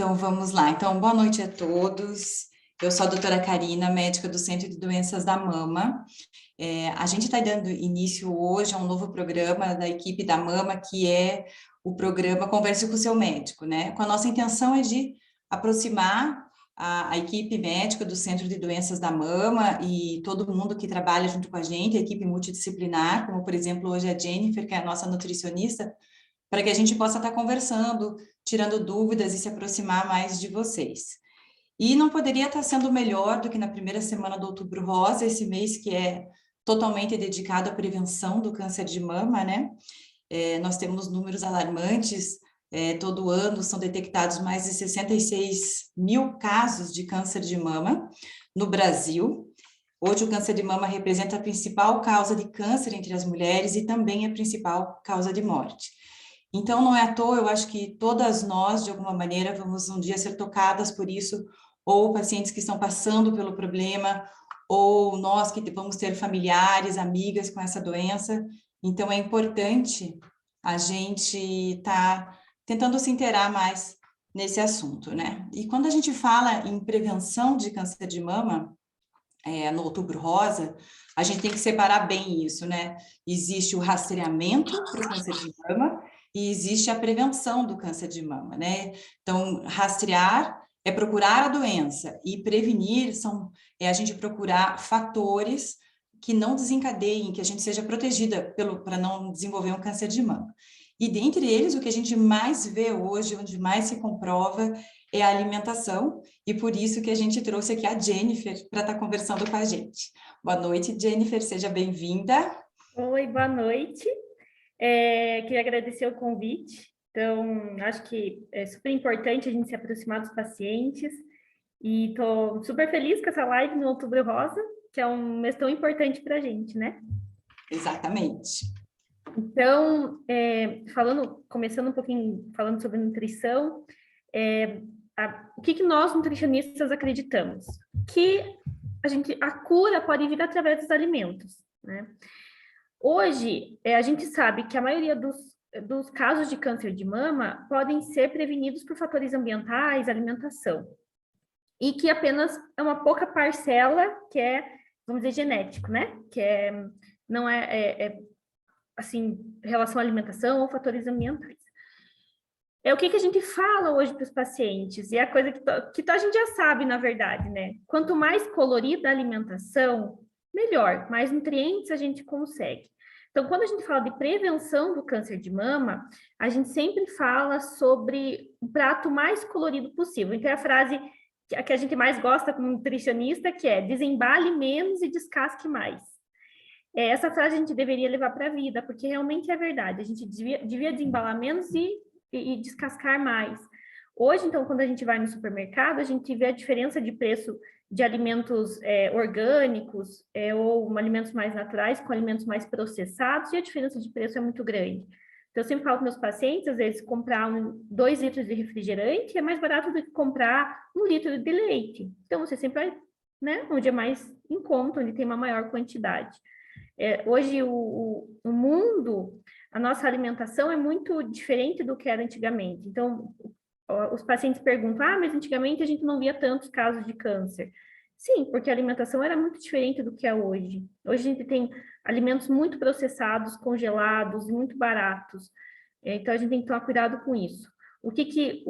Então, vamos lá. Então, boa noite a todos. Eu sou a doutora Karina, médica do Centro de Doenças da Mama. A gente está dando início hoje a um novo programa da equipe da Mama, que é o programa Converse com o Seu Médico, né? Com a nossa intenção é de aproximar a equipe médica do Centro de Doenças da Mama e todo mundo que trabalha junto com a gente, a equipe multidisciplinar, como, por exemplo, hoje a Jennifer, que é a nossa nutricionista, para que a gente possa estar conversando, tirando dúvidas e se aproximar mais de vocês. E não poderia estar sendo melhor do que na primeira semana do Outubro Rosa, esse mês que é totalmente dedicado à prevenção do câncer de mama, né? Nós temos números alarmantes, todo ano são detectados mais de 66 mil casos de câncer de mama no Brasil. Hoje o câncer de mama representa a principal causa de câncer entre as mulheres e também a principal causa de morte. Então, não é à toa, eu acho que todas nós, de alguma maneira, vamos um dia ser tocadas por isso, ou pacientes que estão passando pelo problema, ou nós que vamos ter familiares, amigas com essa doença. Então, é importante a gente estar tentando se inteirar mais nesse assunto, né? E quando a gente fala em prevenção de câncer de mama, no Outubro Rosa, a gente tem que separar bem isso, né? Existe o rastreamento para o câncer de mama e existe a prevenção do câncer de mama, né? Então, rastrear é procurar a doença e prevenir é a gente procurar fatores que não desencadeiem, que a gente seja protegida para não desenvolver um câncer de mama. E dentre eles, o que a gente mais vê hoje, onde mais se comprova, é a alimentação, e por isso que a gente trouxe aqui a Jennifer para estar conversando com a gente. Boa noite, Jennifer, seja bem-vinda. Oi, boa noite. Queria agradecer o convite. Então, acho que é super importante a gente se aproximar dos pacientes e estou super feliz com essa live no Outubro Rosa, que é um mês tão importante para a gente, né? Exatamente. Então, começando um pouquinho falando sobre nutrição, o que nós nutricionistas acreditamos? Que a cura pode vir através dos alimentos, né? Hoje, a gente sabe que a maioria dos casos de câncer de mama podem ser prevenidos por fatores ambientais, alimentação, e que apenas é uma pouca parcela que é, vamos dizer, genético, né? Não assim, relação à alimentação ou fatores ambientais. É o que a gente fala hoje para os pacientes, e é a coisa que a gente já sabe, na verdade, né? Quanto mais colorida a alimentação, melhor, mais nutrientes a gente consegue. Então, quando a gente fala de prevenção do câncer de mama, a gente sempre fala sobre o prato mais colorido possível. Então, é a frase que a gente mais gosta como nutricionista, que é desembale menos e descasque mais. Essa frase a gente deveria levar para a vida, porque realmente é verdade. A gente devia desembalar menos e descascar mais. Hoje, então, quando a gente vai no supermercado, a gente vê a diferença de preço de alimentos orgânicos ou alimentos mais naturais com alimentos mais processados, e a diferença de preço é muito grande. Então, eu sempre falo para meus pacientes, às vezes, comprar 2 litros de refrigerante é mais barato do que comprar 1 litro de leite. Então, você sempre vai, né, onde é mais em conta, onde tem uma maior quantidade. Hoje, o mundo, a nossa alimentação é muito diferente do que era antigamente. Então, os pacientes perguntam, mas antigamente a gente não via tantos casos de câncer. Sim, porque a alimentação era muito diferente do que é hoje. Hoje a gente tem alimentos muito processados, congelados e muito baratos. Então, a gente tem que tomar cuidado com isso. O que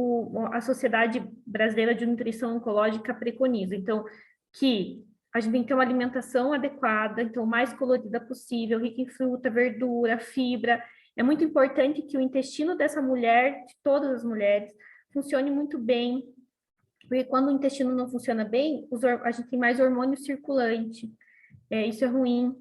a Sociedade Brasileira de Nutrição Oncológica preconiza? Então, que a gente tem que ter uma alimentação adequada, então, o mais colorida possível, rica em fruta, verdura, fibra. É muito importante que o intestino dessa mulher, de todas as mulheres, funcione muito bem, porque quando o intestino não funciona bem, a gente tem mais hormônio circulante, isso é ruim.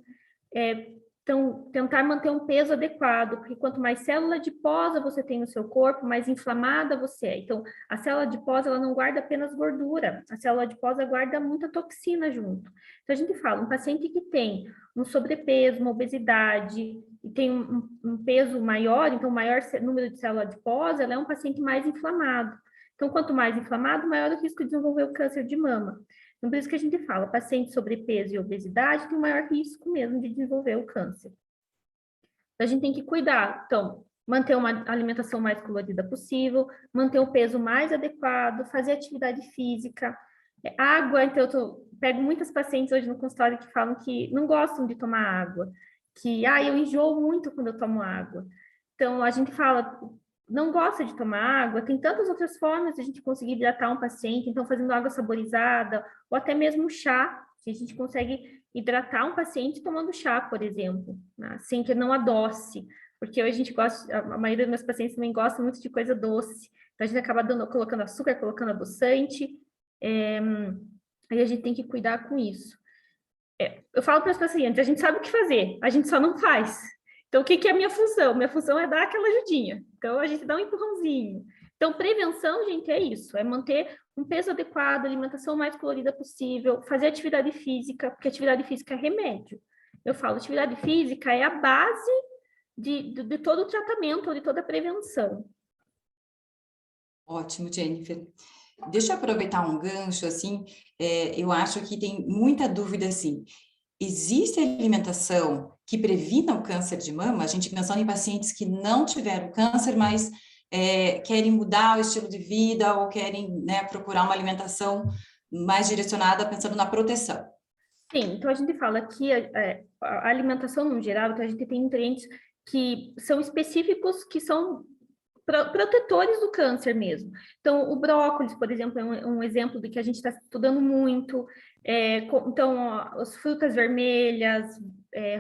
Então, tentar manter um peso adequado, porque quanto mais célula adiposa você tem no seu corpo, mais inflamada você é. Então, a célula adiposa, ela não guarda apenas gordura, a célula adiposa guarda muita toxina junto. Então, a gente fala, um paciente que tem um sobrepeso, uma obesidade, e tem um peso maior, então, maior número de célula adiposa, ela é um paciente mais inflamado. Então, quanto mais inflamado, maior o risco de desenvolver o câncer de mama. Então, por isso que a gente fala, paciente sobrepeso e obesidade tem o maior risco mesmo de desenvolver o câncer. Então, a gente tem que cuidar. Então, manter uma alimentação mais colorida possível, manter o peso mais adequado, fazer atividade física, água. Então, pego muitas pacientes hoje no consultório que falam que não gostam de tomar água, que, eu enjoo muito quando eu tomo água. Então, a gente fala, não gosta de tomar água, tem tantas outras formas de a gente conseguir hidratar um paciente, então fazendo água saborizada, ou até mesmo chá, que a gente consegue hidratar um paciente tomando chá, por exemplo, né? Assim que não adoce, porque hoje a gente gosta, a maioria dos meus pacientes também gosta muito de coisa doce, então a gente acaba colocando açúcar, colocando adoçante, aí a gente tem que cuidar com isso. Eu falo para os pacientes, a gente sabe o que fazer, a gente só não faz. Então, o que é a minha função? Minha função é dar aquela ajudinha. Então, a gente dá um empurrãozinho. Então, prevenção, gente, é isso. É manter um peso adequado, alimentação mais colorida possível, fazer atividade física, porque atividade física é remédio. Eu falo, atividade física é a base de todo o tratamento, de toda a prevenção. Ótimo, Jennifer. Deixa eu aproveitar um gancho, assim, eu acho que tem muita dúvida, assim, existe alimentação que previna o câncer de mama? A gente pensando em pacientes que não tiveram câncer, mas querem mudar o estilo de vida ou querem, né, procurar uma alimentação mais direcionada pensando na proteção. Sim, então a gente fala que a alimentação no geral, então a gente tem nutrientes que são específicos, que são protetores do câncer mesmo. Então, o brócolis, por exemplo, é um exemplo de que a gente está estudando muito. Então, as frutas vermelhas,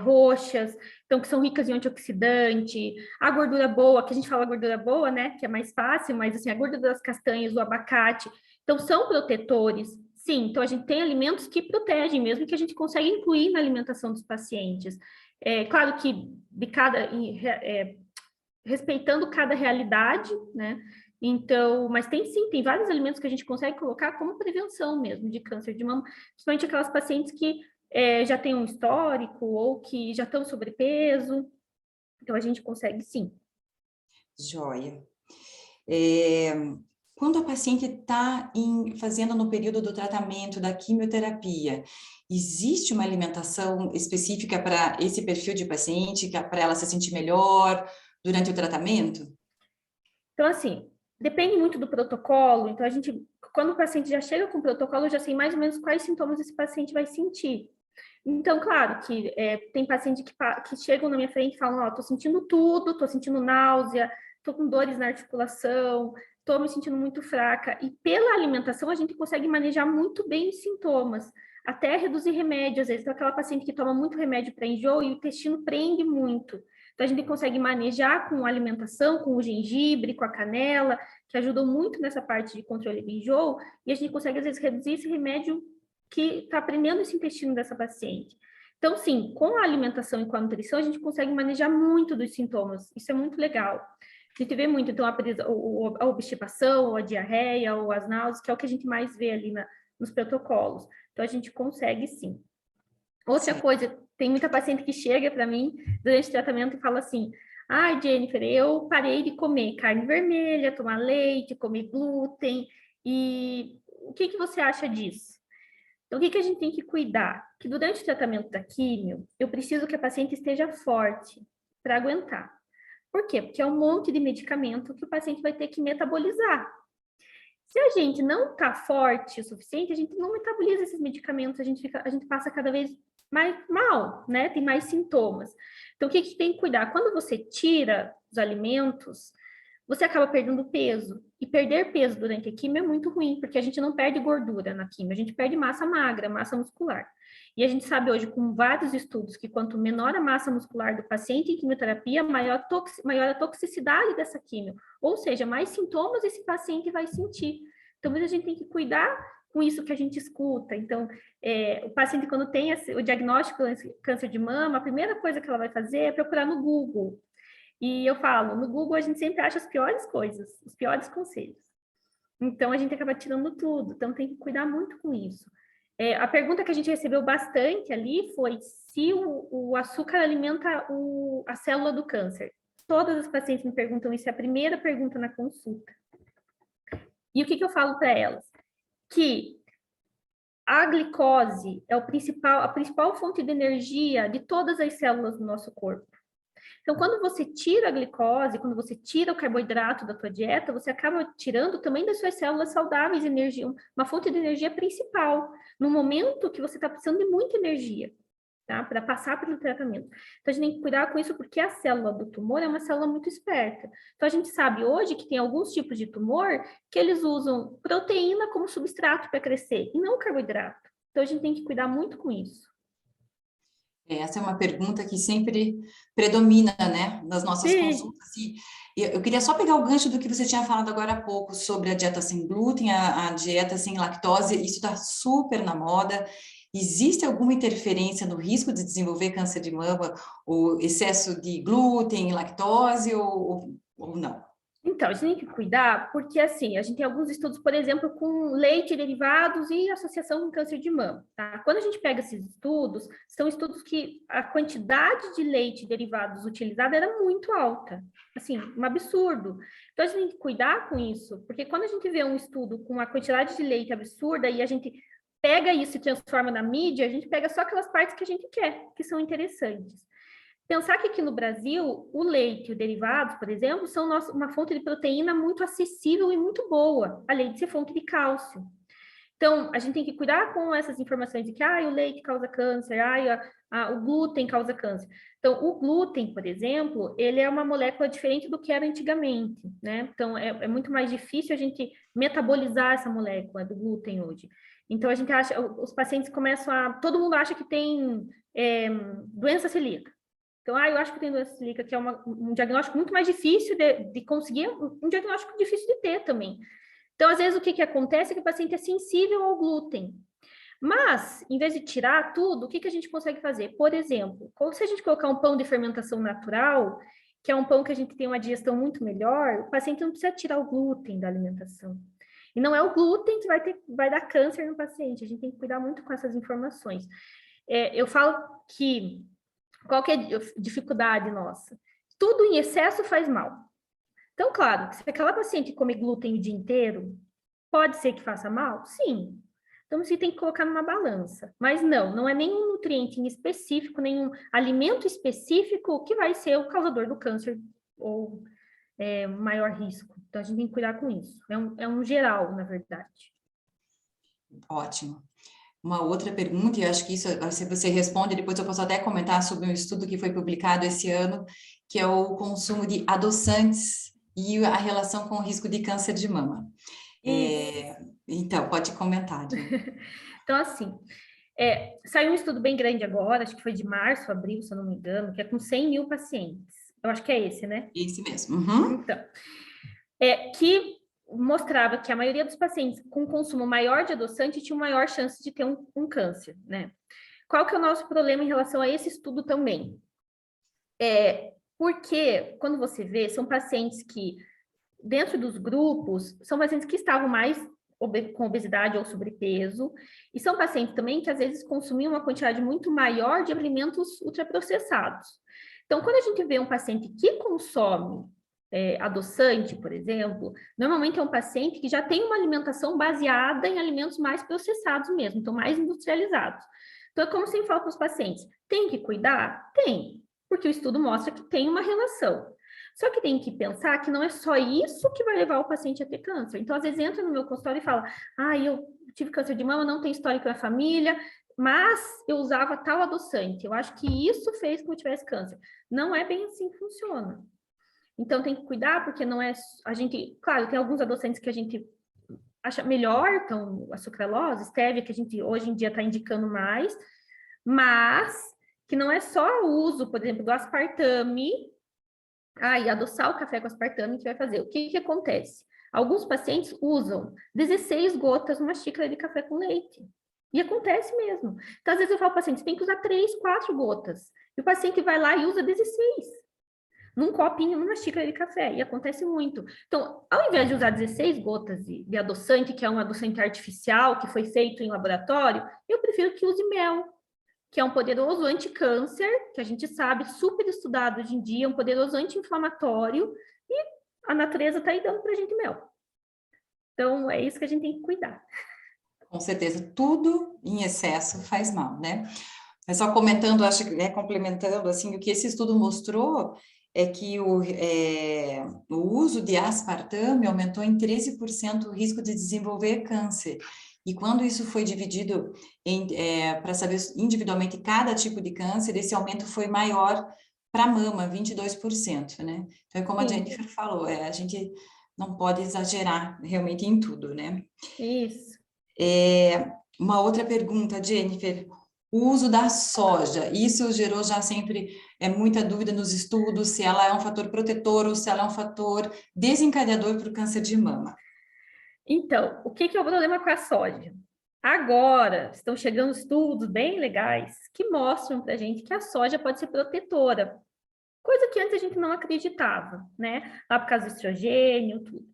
roxas, então que são ricas em antioxidante, a gordura boa, que a gente fala gordura boa, né, que é mais fácil, mas assim, a gordura das castanhas, do abacate, então são protetores. Sim, então a gente tem alimentos que protegem mesmo, que a gente consegue incluir na alimentação dos pacientes. Claro que respeitando cada realidade, né? Então, mas tem vários alimentos que a gente consegue colocar como prevenção mesmo de câncer de mama, principalmente aquelas pacientes que já têm um histórico ou que já estão sobrepeso. Então, a gente consegue sim. Joia. Quando a paciente está fazendo no período do tratamento da quimioterapia, existe uma alimentação específica para esse perfil de paciente, para ela se sentir melhor durante o tratamento? Então, assim, depende muito do protocolo. Então, quando o paciente já chega com o protocolo, eu já sei mais ou menos quais sintomas esse paciente vai sentir. Então, claro que tem pacientes que chegam na minha frente e falam, tô sentindo tudo, tô sentindo náusea, tô com dores na articulação, tô me sentindo muito fraca. E pela alimentação, a gente consegue manejar muito bem os sintomas, até reduzir remédio, às vezes. Então, aquela paciente que toma muito remédio para enjoo e o intestino prende muito. Então, a gente consegue manejar com a alimentação, com o gengibre, com a canela, que ajudam muito nessa parte de controle do enjoo, e a gente consegue, às vezes, reduzir esse remédio que está prendendo esse intestino dessa paciente. Então, sim, com a alimentação e com a nutrição, a gente consegue manejar muito dos sintomas. Isso é muito legal. A gente vê muito, então, a obstipação, ou a diarreia, ou as náuseas, que é o que a gente mais vê ali nos protocolos. Então, a gente consegue, sim. Outra coisa, tem muita paciente que chega para mim durante o tratamento e fala assim, Jennifer, eu parei de comer carne vermelha, tomar leite, comer glúten, e o que você acha disso? Então, o que a gente tem que cuidar? Que durante o tratamento da químio, eu preciso que a paciente esteja forte para aguentar. Por quê? Porque é um monte de medicamento que o paciente vai ter que metabolizar. Se a gente não está forte o suficiente, a gente não metaboliza esses medicamentos, a gente passa cada vez mais mal, né? Tem mais sintomas. Então, o que tem que cuidar? Quando você tira os alimentos, você acaba perdendo peso. E perder peso durante a quimio é muito ruim, porque a gente não perde gordura na quimio, a gente perde massa magra, massa muscular. E a gente sabe hoje, com vários estudos, que quanto menor a massa muscular do paciente em quimioterapia, maior a toxicidade dessa quimio. Ou seja, mais sintomas esse paciente vai sentir. Então, a gente tem que cuidar com isso que a gente escuta. Então, o paciente, quando tem o diagnóstico de câncer de mama, a primeira coisa que ela vai fazer é procurar no Google. E eu falo, no Google a gente sempre acha as piores coisas, os piores conselhos. Então, a gente acaba tirando tudo. Então, tem que cuidar muito com isso. A pergunta que a gente recebeu bastante ali foi se o açúcar alimenta a célula do câncer. Todas as pacientes me perguntam isso, é a primeira pergunta na consulta. E o que eu falo para elas? Que a glicose é a principal fonte de energia de todas as células do nosso corpo. Então, quando você tira a glicose, quando você tira o carboidrato da tua dieta, você acaba tirando também das suas células saudáveis energia, uma fonte de energia principal, no momento que você está precisando de muita energia, tá? Para passar pelo tratamento. Então, a gente tem que cuidar com isso, porque a célula do tumor é uma célula muito esperta. Então, a gente sabe hoje que tem alguns tipos de tumor que eles usam proteína como substrato para crescer, e não carboidrato. Então, a gente tem que cuidar muito com isso. Essa é uma pergunta que sempre predomina, né, nas nossas Sim. consultas. E eu queria só pegar o gancho do que você tinha falado agora há pouco sobre a dieta sem glúten, a dieta sem lactose. Isso está super na moda. Existe alguma interferência no risco de desenvolver câncer de mama, ou excesso de glúten, lactose, ou não? Então, a gente tem que cuidar, porque assim, a gente tem alguns estudos, por exemplo, com leite, derivados e associação com câncer de mama, tá? Quando a gente pega esses estudos, são estudos que a quantidade de leite e derivados utilizada era muito alta, assim, um absurdo. Então, a gente tem que cuidar com isso, porque quando a gente vê um estudo com uma quantidade de leite absurda e a gente pega isso e transforma na mídia, a gente pega só aquelas partes que a gente quer, que são interessantes. Pensar que aqui no Brasil, o leite e os derivados, por exemplo, são uma fonte de proteína muito acessível e muito boa, além de ser fonte de cálcio. Então, a gente tem que cuidar com essas informações de que o leite causa câncer, o glúten causa câncer. Então, o glúten, por exemplo, ele é uma molécula diferente do que era antigamente, né? Então, é muito mais difícil a gente metabolizar essa molécula do glúten hoje. Então, a gente acha, os pacientes começam todo mundo acha que tem doença celíaca. Então, eu acho que tem doença celíaca, que é um diagnóstico muito mais difícil de conseguir, um diagnóstico difícil de ter também. Então, às vezes, o que acontece é que o paciente é sensível ao glúten. Mas, em vez de tirar tudo, o que a gente consegue fazer? Por exemplo, se a gente colocar um pão de fermentação natural, que é um pão que a gente tem uma digestão muito melhor, o paciente não precisa tirar o glúten da alimentação. E não é o glúten que vai dar câncer no paciente. A gente tem que cuidar muito com essas informações. Eu falo que qual que é a dificuldade nossa? Tudo em excesso faz mal. Então, claro, se aquela paciente come glúten o dia inteiro, pode ser que faça mal? Sim. Então, você tem que colocar numa balança. Mas não é nenhum nutriente em específico, nenhum alimento específico que vai ser o causador do câncer ou maior risco. Então, a gente tem que cuidar com isso. É um geral, na verdade. Ótimo. Uma outra pergunta, e eu acho que isso, se você responde, depois eu posso até comentar sobre um estudo que foi publicado esse ano, que é o consumo de adoçantes e a relação com o risco de câncer de mama. Então, pode comentar, Diana. Então, assim, saiu um estudo bem grande agora, acho que foi de março, abril, se eu não me engano, que é com 100 mil pacientes. Eu acho que é esse, né? Esse mesmo. Uhum. Então, que mostrava que a maioria dos pacientes com consumo maior de adoçante tinha maior chance de ter um câncer, né? Qual que é o nosso problema em relação a esse estudo também? Porque quando você vê, são pacientes que, dentro dos grupos, são pacientes que estavam mais com obesidade ou sobrepeso, e são pacientes também que às vezes consumiam uma quantidade muito maior de alimentos ultraprocessados. Então, quando a gente vê um paciente que consome adoçante, por exemplo, normalmente é um paciente que já tem uma alimentação baseada em alimentos mais processados mesmo, então mais industrializados. Então, é como sempre falo para os pacientes, tem que cuidar? Tem, porque o estudo mostra que tem uma relação. Só que tem que pensar que não é só isso que vai levar o paciente a ter câncer. Então, às vezes, entra no meu consultório e fala, eu tive câncer de mama, não tem histórico na família, mas eu usava tal adoçante. Eu acho que isso fez com que eu tivesse câncer. Não é bem assim que funciona. Então, tem que cuidar, porque não é... Claro, tem alguns adoçantes que a gente acha melhor, então, a sucralose, stevia, que a gente hoje em dia está indicando mais, mas que não é só o uso, por exemplo, do aspartame, e adoçar o café com aspartame que vai fazer. O que acontece? Alguns pacientes usam 16 gotas numa xícara de café com leite. E acontece mesmo. Então, às vezes eu falo para o paciente, você tem que usar 3, 4 gotas. E o paciente vai lá e usa 16. Num copinho, numa xícara de café. E acontece muito. Então, ao invés de usar 16 gotas de adoçante, que é um adoçante artificial, que foi feito em laboratório, eu prefiro que use mel, que é um poderoso anticâncer, que a gente sabe, super estudado hoje em dia, um poderoso anti-inflamatório, e a natureza está aí dando para a gente mel. Então, é isso que a gente tem que cuidar. Com certeza, tudo em excesso faz mal, né? Mas só comentando, acho que, né, complementando, assim, o que esse estudo mostrou é que o uso de aspartame aumentou em 13% o risco de desenvolver câncer. E quando isso foi dividido para saber individualmente cada tipo de câncer, esse aumento foi maior para a mama, 22%, né? Então, é como a Sim, Jennifer falou, a gente não pode exagerar realmente em tudo, né? isso. Uma outra pergunta, Jennifer, o uso da soja, isso gerou já sempre muita dúvida nos estudos, se ela é um fator protetor ou se ela é um fator desencadeador para o câncer de mama. Então, o que é o problema com a soja? Agora, estão chegando estudos bem legais que mostram para a gente que a soja pode ser protetora, coisa que antes a gente não acreditava, né? Lá por causa do estrogênio, tudo.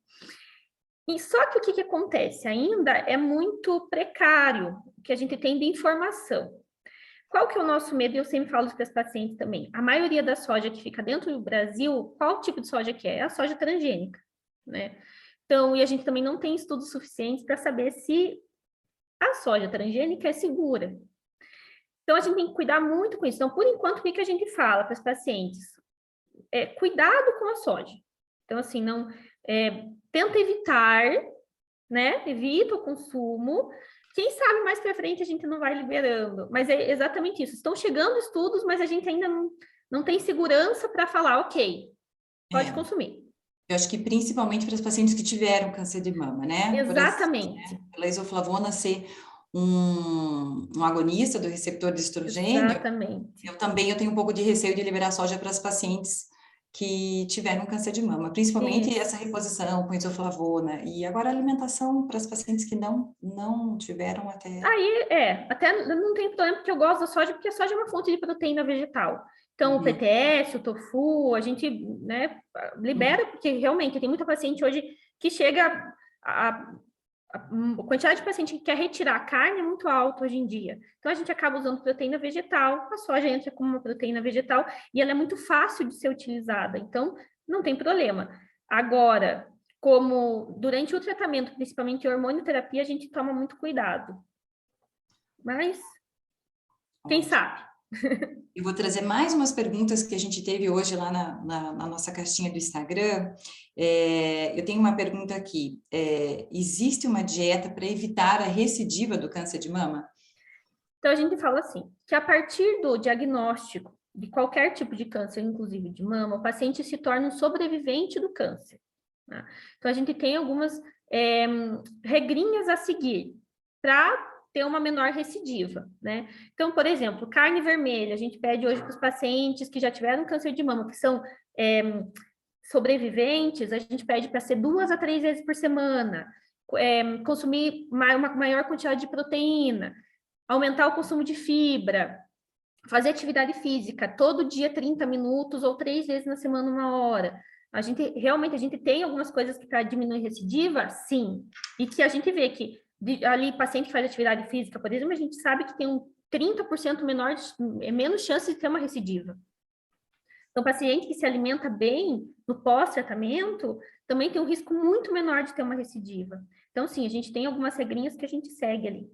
E só que o que acontece? Ainda é muito precário o que a gente tem de informação. Qual que é o nosso medo? Eu sempre falo para os pacientes também. A maioria da soja que fica dentro do Brasil, qual tipo de soja que é? É a soja transgênica, né? Então, e a gente também não tem estudos suficientes para saber se a soja transgênica é segura. Então, a gente tem que cuidar muito com isso. Então, por enquanto, o que a gente fala para os pacientes? Cuidado com a soja. Então, assim, não tenta evitar, né? Evita o consumo. Quem sabe mais para frente a gente não vai liberando. Mas é exatamente isso. Estão chegando estudos, mas a gente ainda não tem segurança para falar, ok, pode É, consumir. eu acho que principalmente para os pacientes que tiveram câncer de mama, né? Exatamente. Pela isoflavona ser um agonista do receptor de estrogênio, Exatamente. eu tenho um pouco de receio de liberar soja para as pacientes que tiveram câncer de mama, principalmente Isso. essa reposição com isoflavona. E agora a alimentação para as pacientes que não tiveram até. Aí, até não tem problema, porque eu gosto da soja, porque a soja é uma fonte de proteína vegetal. Então, o Uhum, PTS, o tofu, a gente, né, uhum. libera, porque realmente tem muita paciente hoje que chega a quantidade de paciente que quer retirar a carne é muito alta hoje em dia. Então, a gente acaba usando proteína vegetal, a soja entra como uma proteína vegetal e ela é muito fácil de ser utilizada, então não tem problema. Agora, como durante o tratamento, principalmente a hormonioterapia, a gente toma muito cuidado. Mas, quem Ótimo. sabe? Eu vou trazer mais umas perguntas que a gente teve hoje lá na nossa caixinha do Instagram. Eu tenho uma pergunta aqui. Existe uma dieta para evitar a recidiva do câncer de mama? Então, a gente fala assim, que a partir do diagnóstico de qualquer tipo de câncer, inclusive de mama, o paciente se torna um sobrevivente do câncer. Né? Então, a gente tem algumas regrinhas a seguir para ter uma menor recidiva, né? Então, por exemplo, carne vermelha, a gente pede hoje para os pacientes que já tiveram câncer de mama, que são sobreviventes, a gente pede para ser 2 a 3 vezes por semana, consumir uma maior quantidade de proteína, aumentar o consumo de fibra, fazer atividade física todo dia 30 minutos ou 3 vezes na semana 1 hora. A gente tem algumas coisas que para diminuir recidiva, sim. E que a gente vê que ali paciente que faz atividade física, por exemplo, a gente sabe que tem um 30% menos chance de ter uma recidiva. Então, paciente que se alimenta bem no pós-tratamento também tem um risco muito menor de ter uma recidiva. Então, sim, a gente tem algumas regrinhas que a gente segue ali.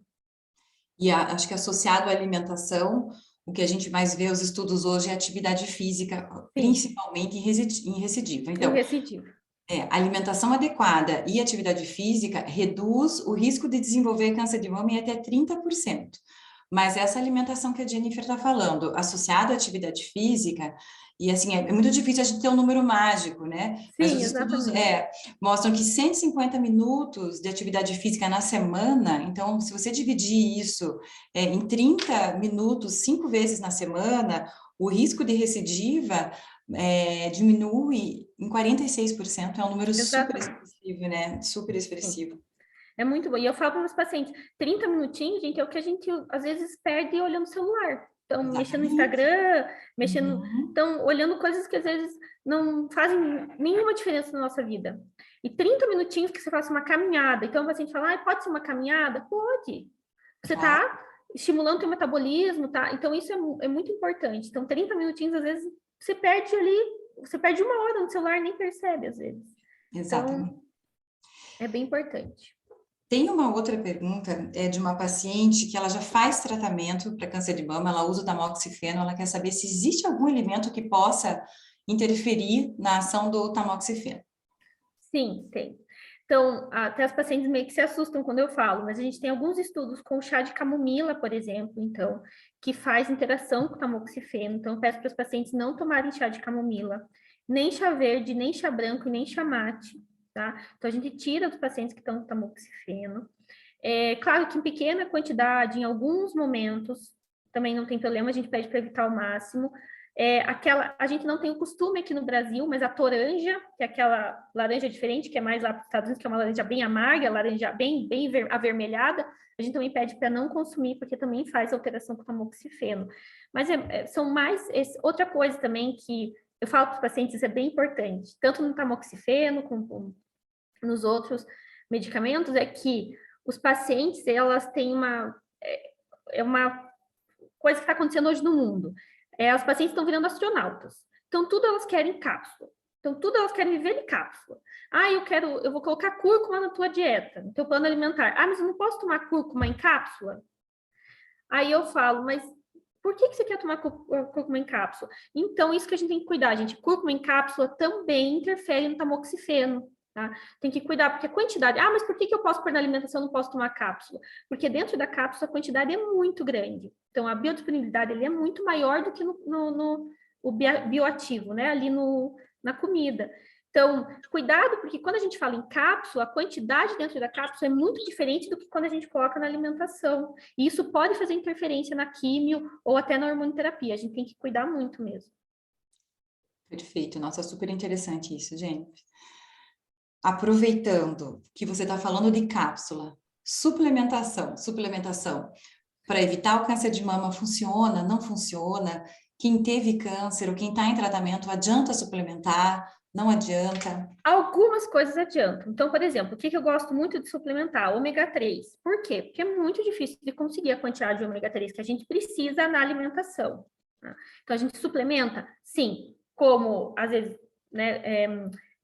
E acho que associado à alimentação, o que a gente mais vê os estudos hoje é atividade física, Sim, principalmente em recidiva. em Então, recidiva. alimentação adequada e atividade física reduz o risco de desenvolver câncer de mama em até 30%. Mas essa alimentação que a Jennifer está falando, associada à atividade física, e assim, é muito difícil a gente ter um número mágico, né? Mas Sim, os estudos exatamente. mostram que 150 minutos de atividade física na semana, então, se você dividir isso em 30 minutos, 5 vezes na semana, o risco de recidiva diminui em 46%, é um número super Exatamente. expressivo, né? Super Sim. expressivo. É muito bom. E eu falo para os pacientes, 30 minutinhos, gente, é o que a gente às vezes perde olhando o celular. Então, mexendo no Exatamente. Instagram, mexendo. Uhum. Então, olhando coisas que às vezes não fazem nenhuma diferença na nossa vida. E 30 minutinhos que você faça uma caminhada. Então, o paciente fala, pode ser uma caminhada? Pode. Você Claro, está estimulando o teu metabolismo, tá? Então, isso é muito importante. Então, 30 minutinhos, às vezes, você perde ali, você perde 1 hora no celular e nem percebe, às vezes. exatamente. Então, é bem importante. Tem uma outra pergunta, de uma paciente que ela já faz tratamento para câncer de mama, ela usa o tamoxifeno, ela quer saber se existe algum alimento que possa interferir na ação do tamoxifeno. Sim, tem. Então, até as pacientes meio que se assustam quando eu falo, mas a gente tem alguns estudos com o chá de camomila, por exemplo, então, que faz interação com o tamoxifeno. Então, eu peço para os pacientes não tomarem chá de camomila, nem chá verde, nem chá branco e nem chá mate, tá? Então, a gente tira dos pacientes que estão com tamoxifeno. É claro que em pequena quantidade, em alguns momentos, também não tem problema, a gente pede para evitar ao máximo. A gente não tem o costume aqui no Brasil, mas a toranja, que é aquela laranja diferente, que é mais lá para os Estados Unidos, que é uma laranja bem amarga, laranja bem avermelhada, a gente também pede para não consumir, porque também faz alteração com o tamoxifeno. Mas são mais... outra coisa também que eu falo para os pacientes, isso é bem importante, tanto no tamoxifeno como nos outros medicamentos, é que os pacientes, elas têm uma coisa que está acontecendo hoje no mundo. As pacientes estão virando astronautas. Então, tudo elas querem cápsula. Então, tudo elas querem viver de cápsula. Eu vou colocar cúrcuma na tua dieta, no teu plano alimentar. Mas eu não posso tomar cúrcuma em cápsula? Aí eu falo, mas por que você quer tomar cúrcuma em cápsula? Então, isso que a gente tem que cuidar, gente. Cúrcuma em cápsula também interfere no tamoxifeno. Tá? Tem que cuidar, porque a quantidade... mas por que eu posso pôr na alimentação e não posso tomar cápsula? Porque dentro da cápsula a quantidade é muito grande. Então, a biodisponibilidade ele é muito maior do que o bioativo, né? Ali na comida. Então, cuidado, porque quando a gente fala em cápsula, a quantidade dentro da cápsula é muito diferente do que quando a gente coloca na alimentação. E isso pode fazer interferência na químio ou até na hormonoterapia. A gente tem que cuidar muito mesmo. Perfeito. Nossa, super interessante isso, gente. Aproveitando que você está falando de cápsula, suplementação para evitar o câncer de mama funciona, não funciona? Quem teve câncer ou quem está em tratamento, adianta suplementar? Não adianta? Algumas coisas adiantam. Então, por exemplo, o que eu gosto muito de suplementar? Ômega 3. Por quê? Porque é muito difícil de conseguir a quantidade de ômega 3 que a gente precisa na alimentação. Tá? Então, a gente suplementa? Sim. Como, às vezes, né,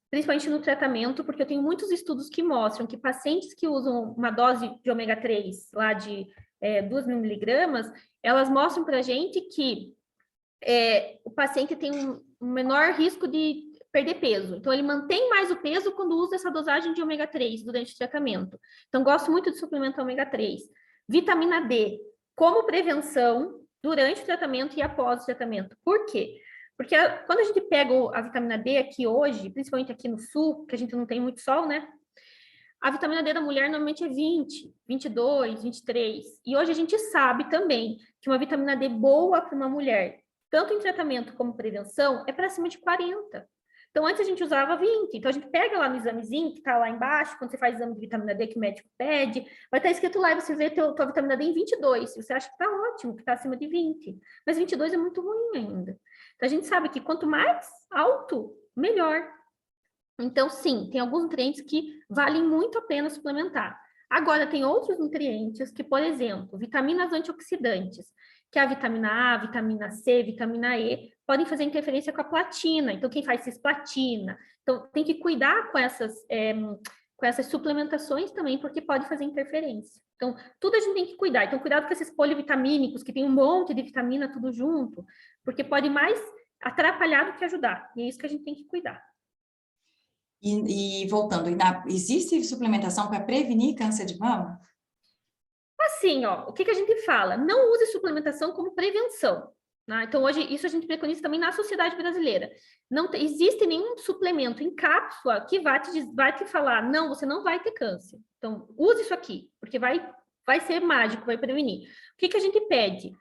principalmente no tratamento, porque eu tenho muitos estudos que mostram que pacientes que usam uma dose de ômega 3 lá de 2.000 miligramas, elas mostram para a gente que o paciente tem um menor risco de perder peso. Então, ele mantém mais o peso quando usa essa dosagem de ômega 3 durante o tratamento. Então, gosto muito de suplementar ômega 3. Vitamina D, como prevenção durante o tratamento e após o tratamento. Por quê? Porque quando a gente pega a vitamina D aqui hoje, principalmente aqui no sul, que a gente não tem muito sol, né? A vitamina D da mulher normalmente é 20, 22, 23. E hoje a gente sabe também que uma vitamina D boa para uma mulher, tanto em tratamento como prevenção, é para cima de 40. Então, antes a gente usava 20. Então, a gente pega lá no examezinho, que está lá embaixo, quando você faz exame de vitamina D que o médico pede, vai estar escrito lá e você vê tua vitamina D em 22. Você acha que está ótimo, que está acima de 20. Mas 22 é muito ruim ainda. Então, a gente sabe que quanto mais alto, melhor. Então, sim, tem alguns nutrientes que valem muito a pena suplementar. Agora, tem outros nutrientes que, por exemplo, vitaminas antioxidantes, que é a vitamina A, vitamina C, vitamina E, podem fazer interferência com a platina. Então, quem faz cisplatina. Então, tem que cuidar com essas suplementações também, porque pode fazer interferência. Então, tudo a gente tem que cuidar. Então, cuidado com esses polivitamínicos, que tem um monte de vitamina tudo junto, porque pode mais atrapalhar do que ajudar. E é isso que a gente tem que cuidar. E voltando, existe suplementação para prevenir câncer de mama? Assim, o que a gente fala? Não use suplementação como prevenção. Né? Então, hoje, isso a gente preconiza também na sociedade brasileira. Não existe nenhum suplemento em cápsula que vai te falar, não, você não vai ter câncer. Então, use isso aqui, porque vai ser mágico, vai prevenir. O que a gente pede?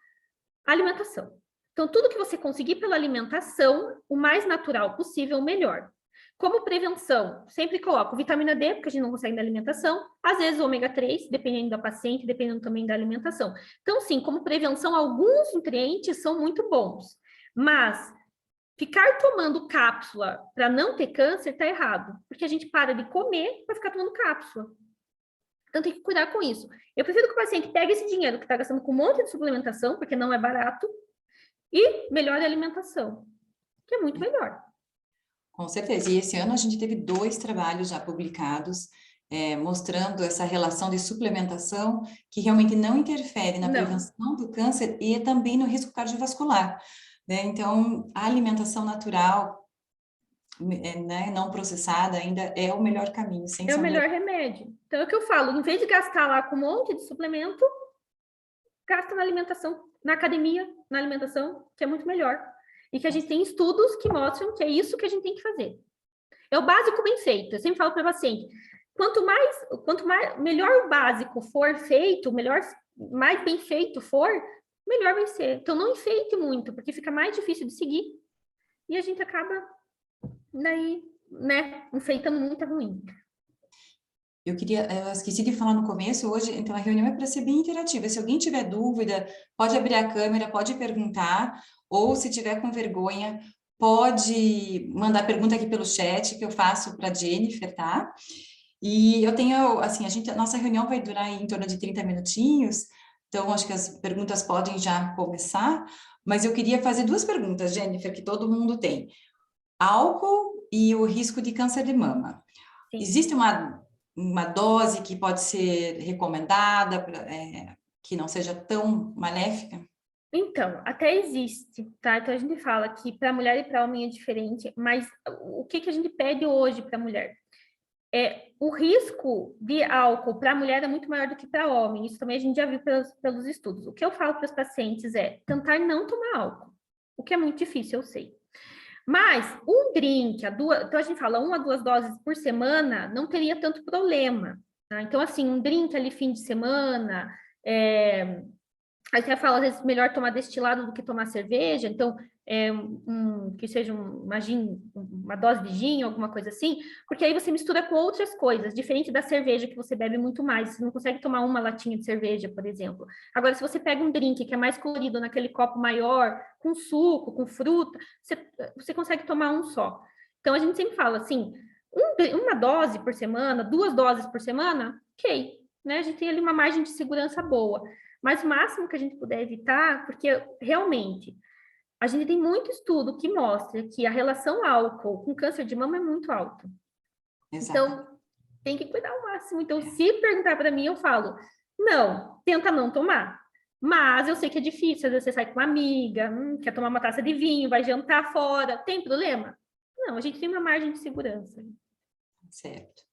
Alimentação. Então, tudo que você conseguir pela alimentação, o mais natural possível, melhor. Como prevenção, sempre coloco vitamina D, porque a gente não consegue na alimentação, às vezes ômega 3, dependendo da paciente, dependendo também da alimentação. Então, sim, como prevenção, alguns nutrientes são muito bons, mas ficar tomando cápsula para não ter câncer está errado, porque a gente para de comer para ficar tomando cápsula. Então, tem que cuidar com isso. Eu prefiro que o paciente pegue esse dinheiro que está gastando com um monte de suplementação, porque não é barato, e melhore a alimentação, que é muito melhor. Com certeza. E esse ano a gente teve 2 trabalhos já publicados mostrando essa relação de suplementação que realmente não interfere na Não, prevenção do câncer e também no risco cardiovascular, né? Então, a alimentação natural, né, não processada ainda é o melhor caminho, sem é o sombra. melhor remédio. Então, é o que eu falo, em vez de gastar lá com um monte de suplemento, gasta na alimentação, na academia, na alimentação, que é muito melhor. E que a gente tem estudos que mostram que é isso que a gente tem que fazer. É o básico bem feito. Eu sempre falo para o paciente, quanto mais melhor o básico for feito, melhor, mais bem feito for, melhor vai ser. Então não enfeite muito, porque fica mais difícil de seguir e a gente acaba daí, né, enfeitando muito é ruim. Eu esqueci de falar no começo, hoje, então a reunião é para ser bem interativa. Se alguém tiver dúvida, pode abrir a câmera, pode perguntar, ou se tiver com vergonha, pode mandar pergunta aqui pelo chat, que eu faço para a Jennifer, tá? E eu tenho, assim, a nossa reunião vai durar em torno de 30 minutinhos, então acho que as perguntas podem já começar, mas eu queria fazer duas perguntas, Jennifer, que todo mundo tem. Álcool e o risco de câncer de mama. Sim. Existe uma dose que pode ser recomendada, que não seja tão maléfica? Então, até existe, tá? Então a gente fala que para mulher e para homem é diferente, mas o que que a gente pede hoje para mulher? O risco de álcool para a mulher é muito maior do que para homem. Isso também a gente já viu pelos estudos. O que eu falo para os pacientes é tentar não tomar álcool, o que é muito difícil, eu sei. Mas um drink, então a gente fala 1 a 2 doses por semana, não teria tanto problema. Tá? Então, assim, um drink ali fim de semana, a gente fala, às vezes, melhor tomar destilado do que tomar cerveja, então, que seja uma dose de gin, alguma coisa assim, porque aí você mistura com outras coisas, diferente da cerveja que você bebe muito mais, você não consegue tomar uma latinha de cerveja, por exemplo. Agora, se você pega um drink que é mais colorido, naquele copo maior, com suco, com fruta, você consegue tomar um só. Então, a gente sempre fala assim, uma dose por semana, 2 doses por semana, ok, né? A gente tem ali uma margem de segurança boa. Mas o máximo que a gente puder evitar, porque realmente a gente tem muito estudo que mostra que a relação álcool com câncer de mama é muito alta. Exato. Então, tem que cuidar ao máximo. Então, se perguntar para mim, eu falo, não, tenta não tomar. Mas eu sei que é difícil, às vezes você sai com uma amiga, quer tomar uma taça de vinho, vai jantar fora, tem problema? Não, a gente tem uma margem de segurança. Certo.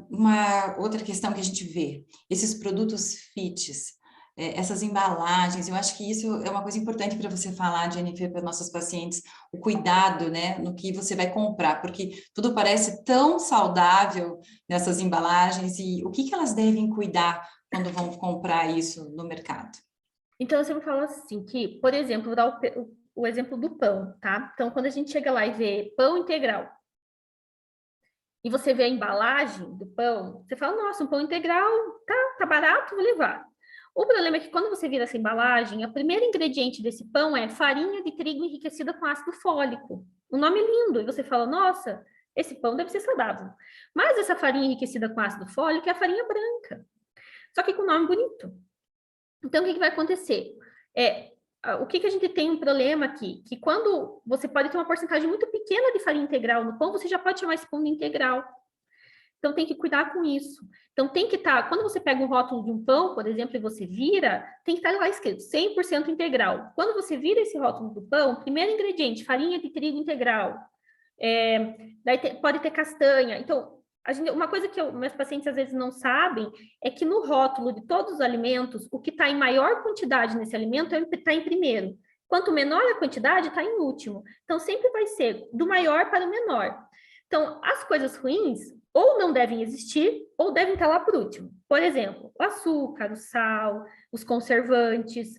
Uma outra questão que a gente vê, esses produtos fits, essas embalagens, eu acho que isso é uma coisa importante para você falar, Jennifer, para nossos pacientes, o cuidado, né, no que você vai comprar, porque tudo parece tão saudável nessas embalagens, e o que elas devem cuidar quando vão comprar isso no mercado? Então, eu sempre falo assim, que, por exemplo, vou dar o exemplo do pão, tá? Então, quando a gente chega lá e vê pão integral, e você vê a embalagem do pão, você fala, nossa, um pão integral, tá barato, vou levar. O problema é que quando você vira essa embalagem, o primeiro ingrediente desse pão é farinha de trigo enriquecida com ácido fólico. O nome é lindo, e você fala, nossa, esse pão deve ser saudável. Mas essa farinha enriquecida com ácido fólico é a farinha branca, só que com nome bonito. Então, o que vai acontecer? O que a gente tem um problema aqui? Que quando você pode ter uma porcentagem muito pequena de farinha integral no pão, você já pode chamar esse pão de integral. Então, tem que cuidar com isso. Então, tem que estar, quando você pega um rótulo de um pão, por exemplo, e você vira, tem que estar lá escrito 100% integral. Quando você vira esse rótulo do pão, primeiro ingrediente, farinha de trigo integral. Daí pode ter castanha. Então, uma coisa que meus pacientes às vezes não sabem é que no rótulo de todos os alimentos, o que está em maior quantidade nesse alimento está em primeiro. Quanto menor a quantidade, está em último. Então, sempre vai ser do maior para o menor. Então, as coisas ruins ou não devem existir ou devem estar lá por último. Por exemplo, o açúcar, o sal, os conservantes.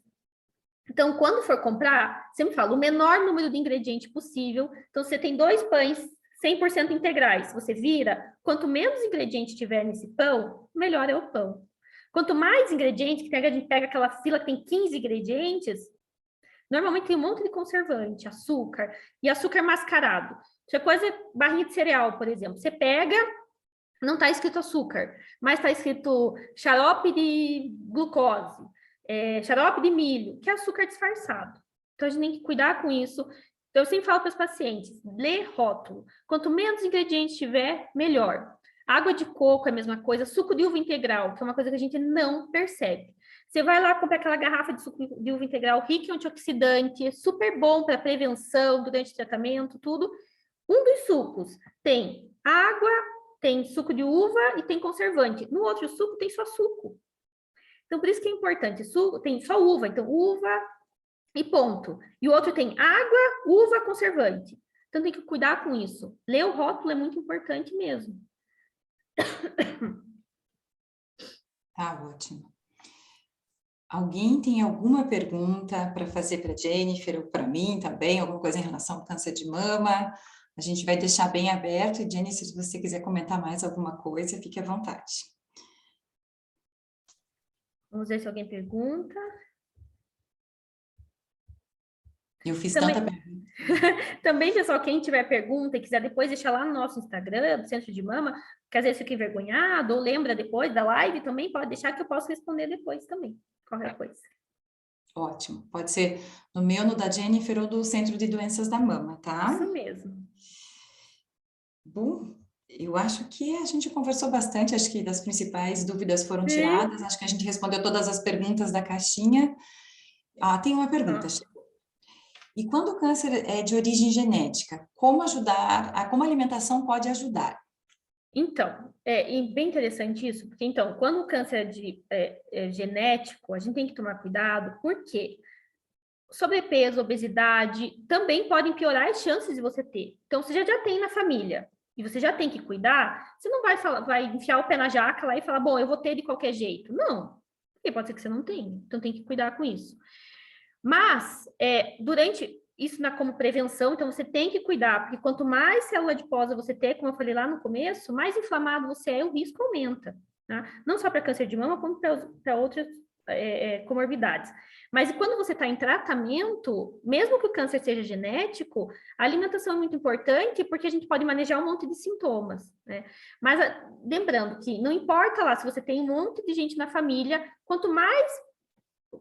Então, quando for comprar, sempre falo o menor número de ingrediente possível. Então, você tem 2 pães 100% integrais. Você vira, quanto menos ingrediente tiver nesse pão, melhor é o pão. Quanto mais ingredientes, que a gente pega aquela fila que tem 15 ingredientes, normalmente tem um monte de conservante, açúcar, e açúcar mascarado. Isso é coisa, barrinha de cereal, por exemplo. Você pega, não está escrito açúcar, mas está escrito xarope de glucose, xarope de milho, que é açúcar disfarçado. Então, a gente tem que cuidar com isso. Então, eu sempre falo para os pacientes, lê rótulo. Quanto menos ingredientes tiver, melhor. Água de coco é a mesma coisa, suco de uva integral, que é uma coisa que a gente não percebe. Você vai lá comprar aquela garrafa de suco de uva integral rica em antioxidante, super bom para prevenção, durante o tratamento, tudo. Um dos sucos tem água, tem suco de uva e tem conservante. No outro suco tem só suco. Então, por isso que é importante. Suco, tem só uva, então uva e ponto. E o outro tem água, uva, conservante. Então, tem que cuidar com isso. Ler o rótulo é muito importante mesmo. Tá ótimo. Alguém tem alguma pergunta para fazer para a Jennifer ou para mim também? Alguma coisa em relação ao câncer de mama? A gente vai deixar bem aberto. E, Jennifer, se você quiser comentar mais alguma coisa, fique à vontade. Vamos ver se alguém pergunta. Eu fiz Também, tanta pergunta. também, pessoal, quem tiver pergunta e quiser depois deixar lá no nosso Instagram, do Centro de Mama, que às vezes fica envergonhado ou lembra depois da live, também pode deixar que eu posso responder depois também, qualquer coisa. Ótimo. Pode ser no meu, no da Jennifer ou do Centro de Doenças da Mama, tá? Isso mesmo. Bom, eu acho que a gente conversou bastante, acho que das principais dúvidas foram Sim. tiradas, acho que a gente respondeu todas as perguntas da caixinha. Ah, tem uma pergunta. E quando o câncer é de origem genética, como ajudar, como a alimentação pode ajudar? Então, e bem interessante isso, porque então, quando o câncer é genético, a gente tem que tomar cuidado, porque sobrepeso, obesidade também podem piorar as chances de você ter. Então, você já tem na família e você já tem que cuidar, você não vai falar, vai enfiar o pé na jaca lá e falar, bom, eu vou ter de qualquer jeito. Não, porque pode ser que você não tenha. Então, tem que cuidar com isso. Mas, durante isso como prevenção, então você tem que cuidar, porque quanto mais célula adiposa você ter, como eu falei lá no começo, mais inflamado você é, o risco aumenta. Tá? Não só para câncer de mama, como para outras comorbidades. Mas quando você está em tratamento, mesmo que o câncer seja genético, a alimentação é muito importante porque a gente pode manejar um monte de sintomas, né? Mas lembrando que não importa lá se você tem um monte de gente na família, quanto mais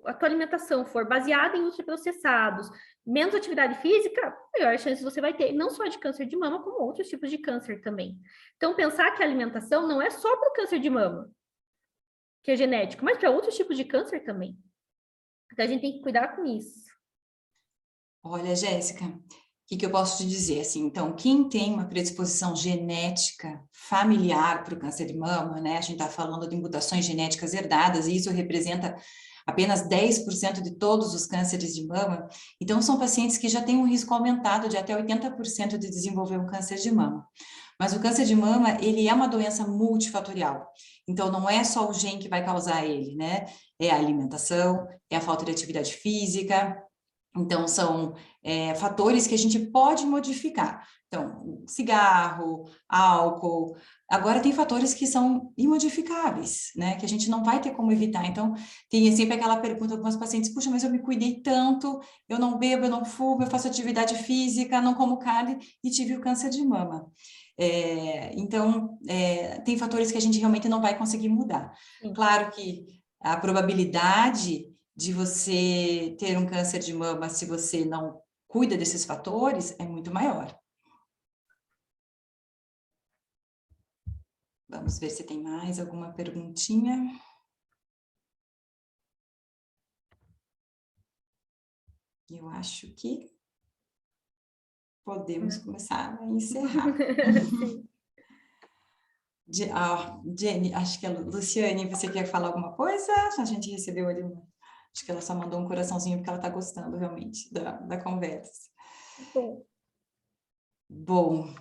a tua alimentação for baseada em ultraprocessados, menos atividade física, maior chance você vai ter, não só de câncer de mama, como outros tipos de câncer também. Então, pensar que a alimentação não é só para o câncer de mama, que é genético, mas para outros tipos de câncer também. Então, a gente tem que cuidar com isso. Olha, Jéssica, o que eu posso te dizer? Assim, então, quem tem uma predisposição genética familiar para o câncer de mama, né? A gente está falando de mutações genéticas herdadas, e isso representa apenas 10% de todos os cânceres de mama. Então, são pacientes que já têm um risco aumentado de até 80% de desenvolver um câncer de mama. Mas o câncer de mama, ele é uma doença multifatorial. Então, não é só o gene que vai causar ele, né? É a alimentação, é a falta de atividade física. Então, são fatores que a gente pode modificar. Então, cigarro, álcool. Agora, tem fatores que são imodificáveis, né? Que a gente não vai ter como evitar. Então, tem sempre aquela pergunta de algumas pacientes: puxa, mas eu me cuidei tanto, eu não bebo, eu não fumo, eu faço atividade física, não como carne e tive o câncer de mama. Então, tem fatores que a gente realmente não vai conseguir mudar. Sim. Claro que a probabilidade de você ter um câncer de mama se você não cuida desses fatores é muito maior. Vamos ver se tem mais alguma perguntinha. Eu acho que podemos começar a encerrar. Jenny, acho que a Luciane, você quer falar alguma coisa? A gente recebeu ali acho que ela só mandou um coraçãozinho porque ela está gostando realmente da conversa. Bom,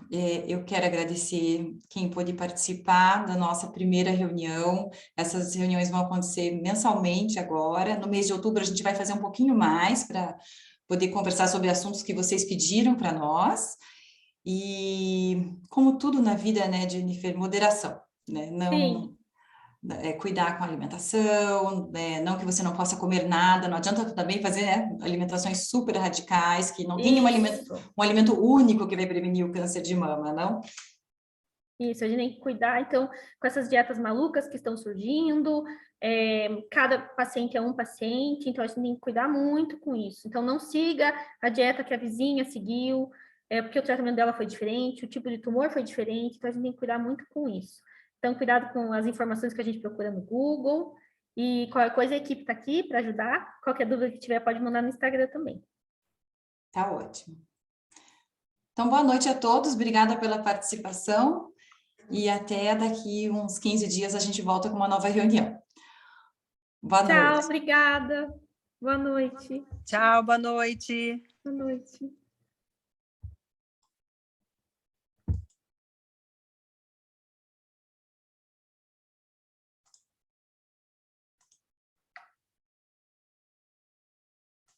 eu quero agradecer quem pôde participar da nossa primeira reunião. Essas reuniões vão acontecer mensalmente agora. No mês de outubro a gente vai fazer um pouquinho mais para poder conversar sobre assuntos que vocês pediram para nós. E como tudo na vida, né, Jennifer, moderação, né? Não, cuidar com a alimentação, não que você não possa comer nada, não adianta também fazer, né, alimentações super radicais, que não tem um alimento único que vai prevenir o câncer de mama, não? Isso, a gente tem que cuidar, então, com essas dietas malucas que estão surgindo, cada paciente é um paciente, então a gente tem que cuidar muito com isso. Então, não siga a dieta que a vizinha seguiu, porque o tratamento dela foi diferente, o tipo de tumor foi diferente, então a gente tem que cuidar muito com isso. Então, cuidado com as informações que a gente procura no Google. E qualquer coisa, a equipe está aqui para ajudar. Qualquer dúvida que tiver, pode mandar no Instagram também. Tá ótimo. Então, boa noite a todos, obrigada pela participação e até daqui uns 15 dias a gente volta com uma nova reunião. Boa noite. Tchau, obrigada. Boa noite. Tchau, boa noite. Boa noite.